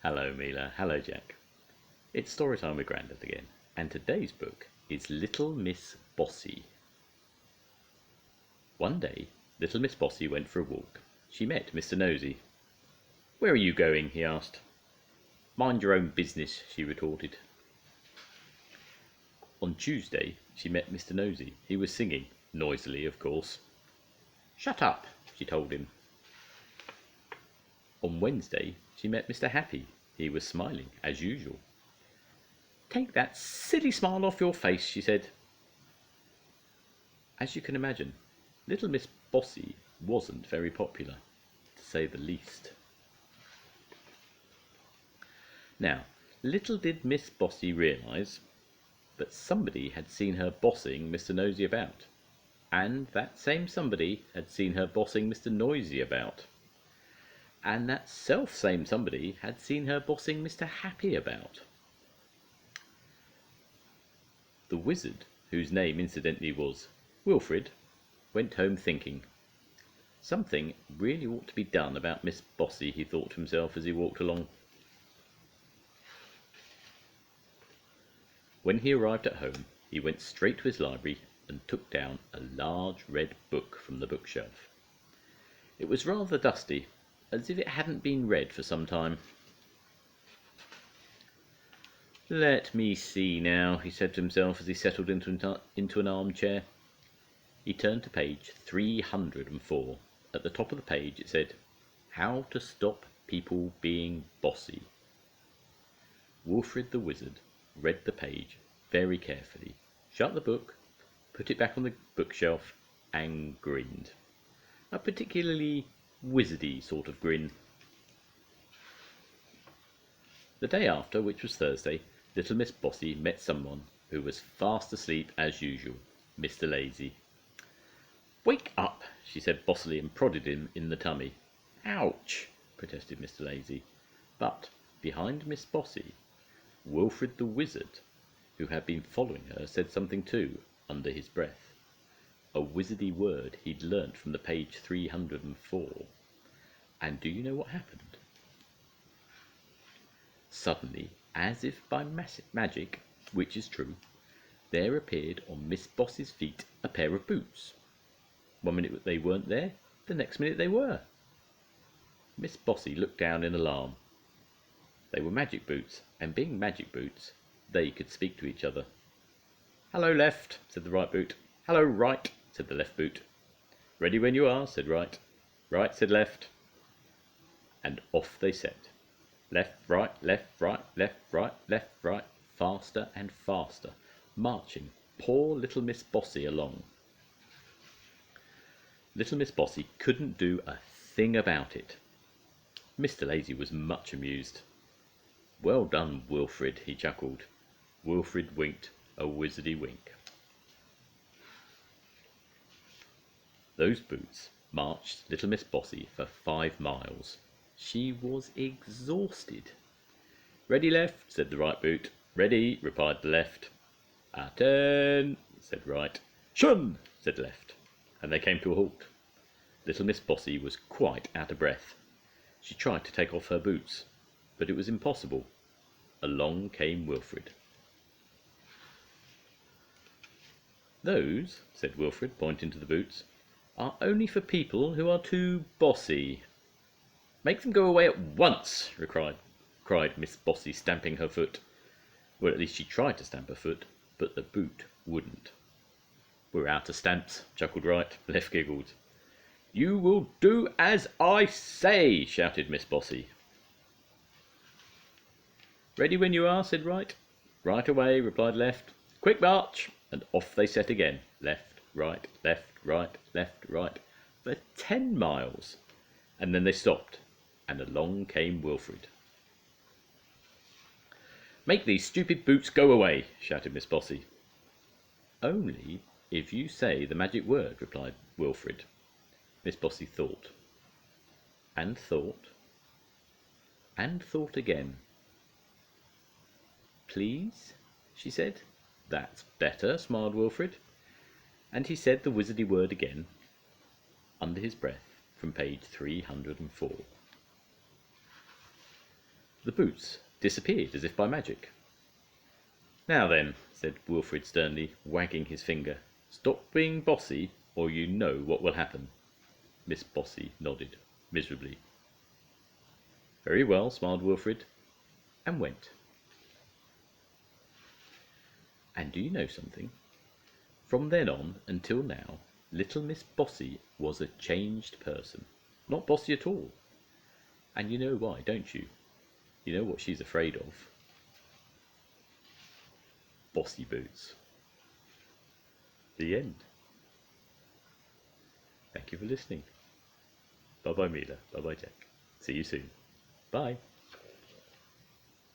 Hello Mila, hello Jack. It's story time with Grandad again, and today's book is Little Miss Bossy. One day, little Miss Bossy went for a walk. She met Mr. Nosy. "Where are you going?" he asked. "Mind your own business," she retorted. On Tuesday, she met Mr. Nosy. He was singing, noisily of course. "Shut up," she told him. On Wednesday, she met Mr. Happy. He was smiling, as usual. "Take that silly smile off your face," she said. As you can imagine, little Miss Bossy wasn't very popular, to say the least. Now, little did Miss Bossy realise that somebody had seen her bossing Mr. Nosy about, and that same somebody had seen her bossing Mr. Noisy about, and that self-same somebody had seen her bossing Mr. Happy about. The wizard, whose name incidentally was Wilfred, went home thinking, "Something really ought to be done about Miss Bossy," he thought to himself as he walked along. When he arrived at home, he went straight to his library and took down a large red book from the bookshelf. It was rather dusty, as if it hadn't been read for some time. "Let me see now," he said to himself as he settled into an armchair. He turned to page 304. At the top of the page it said, "How to Stop People Being Bossy." Wilfred the wizard read the page very carefully, shut the book, put it back on the bookshelf, and grinned. A particularly wizardy sort of grin. The day after, which was Thursday, little Miss Bossy met someone who was fast asleep as usual, Mr. Lazy. "Wake up," she said bossily, and prodded him in the tummy. "Ouch," protested Mr. Lazy. But behind Miss Bossy, Wilfred the wizard, who had been following her, said something too, under his breath. A wizardy word he'd learnt from the page 304. And do you know what happened? Suddenly, as if by magic, which is true, there appeared on Miss Bossy's feet a pair of boots. One minute they weren't there, the next minute they were. Miss Bossy looked down in alarm. They were magic boots, and being magic boots, they could speak to each other. "Hello, left," said the right boot. "Hello, right," said the left boot. "Ready when you are," said right. "Right," said left. And off they set. Left, right, left, right, left, right, left, right, faster and faster, marching poor little Miss Bossy along. Little Miss Bossy couldn't do a thing about it. Mr. Lazy was much amused. "Well done, Wilfred," he chuckled. Wilfred winked a wizardy wink. Those boots marched little Miss Bossy for 5 miles. She was exhausted. "Ready, left," said the right boot. "Ready," replied the left. "Attend," said right. "Shun," said left. And they came to a halt. Little Miss Bossy was quite out of breath. She tried to take off her boots, but it was impossible. Along came Wilfred. "Those," said Wilfred, pointing to the boots, "are only for people who are too bossy." "Make them go away at once," cried Miss Bossy, stamping her foot. Well, at least she tried to stamp her foot, but the boot wouldn't. "We're out of stamps," chuckled right. Left giggled. "You will do as I say," shouted Miss Bossy. "Ready when you are," said right. "Right away," replied left. "Quick march!" And off they set again. Left, right, left, right, for 10 miles. And then they stopped, and along came Wilfred. "Make these stupid boots go away," shouted Miss Bossy. "Only if you say the magic word," replied Wilfred. Miss Bossy thought, and thought, and thought again. "Please?" she said. "That's better," smiled Wilfred. And he said the wizardy word again, under his breath, from page 304. the boots disappeared as if by magic. "Now then," said Wilfred sternly, wagging his finger, "stop being bossy, or you know what will happen." Miss Bossy nodded miserably. "Very well," smiled Wilfred, and went. And do you know something? From then on until now, little Miss Bossy was a changed person. Not bossy at all. And you know why, don't you? You know what she's afraid of? Bossy boots. The end. Thank you for listening. Bye bye, Mila. Bye bye, Jack. See you soon. Bye.